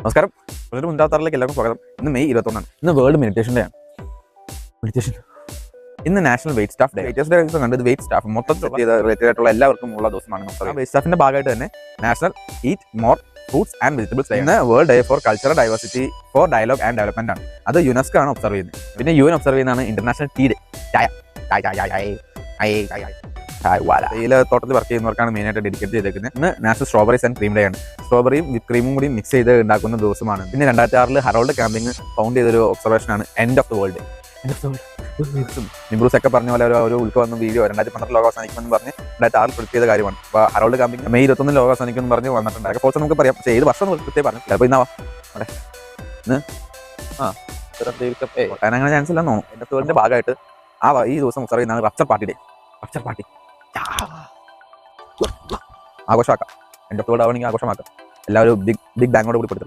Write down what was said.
നമസ്കാരം, വളരെ മുൻതാത്താറിലേക്ക് എല്ലാവർക്കും സ്വാഗതം. ഇന്ന് മെയ് 21. ഇന്ന് വേൾഡ് മെഡിറ്റേഷൻ ഡേ ആണ്. മെഡിറ്റേഷൻ ഇന്ന് national wait staff day. Waiters day കണ്ടത് വെയിറ്റ് സ്റ്റാഫ് മൊത്തത്തിൽ റിലേറ്റഡ് ആയിട്ടുള്ള എല്ലാവർക്കും ഉള്ള ദിവസമാണ്. വെയിറ്റ് സ്റ്റാഫിന്റെ ഭാഗമായിട്ട് തന്നെ national eat more fruits and vegetables day. ഇന്ന് world day for cultural diversity for dialogue and development ആണ്. അത് യുനെസ്കോ ആണ് ഒബ്സർവ് ചെയ്യുന്നത്. പിന്നെ UN ഒബ്സർവ് ചെയ്യുന്നതാണ് ഇന്റർനാഷണൽ ടീ ഡേ. തേയില തോട്ടത്തിൽ വർക്ക് ചെയ്യുന്നവർക്കാണ് മെയിനായിട്ട് ഡെഡിക്കേറ്റ് ചെയ്തേക്കുന്നത്. ഇന്ന് national strawberries and cream day ആണ്. സ്ട്രോബറിയും വിത്ത് ക്രീമും കൂടി മിക്സ് ചെയ്ത് ഉണ്ടാക്കുന്ന ദിവസമാണ്. പിന്നെ 2006 ഹറോൾഡ് കാമ്പിംഗ് ഫൗണ്ട് ചെയ്തൊരു ഒബ്സർവേഷൻ ആണ് എൻഡ് ഓഫ് ദ വേൾഡ്. നിംബ്രൂസ് ഒക്കെ പറഞ്ഞ പോലെ ഒരു ഉൾക്കൊന്ന വീഡിയോ 2012 ലോകം അവസാനിക്കുമെന്ന് പറഞ്ഞ് 2006 പ്രിഡിക്റ്റ് ചെയ്ത കാര്യമാണ്. അപ്പോൾ ഹറോൾഡ് കാമ്പിംഗ് മെയ് 21 ലോകം അവസാനിക്കുമെന്ന് പറഞ്ഞ് വന്നിട്ടുണ്ട്. അപ്പോൾ നമുക്ക് പറയാം, പക്ഷേ ഏത് വർഷം കൃത്യം പറഞ്ഞു. ചിലപ്പോൾ ഇന്നാവാം അങ്ങനെ ചാൻസ് ഇല്ലെന്ന് തോന്നുന്നു. എൻഡ് ഓഫ് ദ വേൾഡിന്റെ ഭാഗമായിട്ട് ഈ ദിവസം ഒബ്സർവ് ചെയ്യുന്നതാണ് rapture party day. Rapture party ആഘോഷമാക്കാം. എൻഡ് ഓഫ് ദ വേൾഡ് ആവണമെങ്കിൽ ആഘോഷമാക്കാം. എല്ലാവരും ബിഗ് ബാങ്ങോട് കൂടി കൊടുത്തു.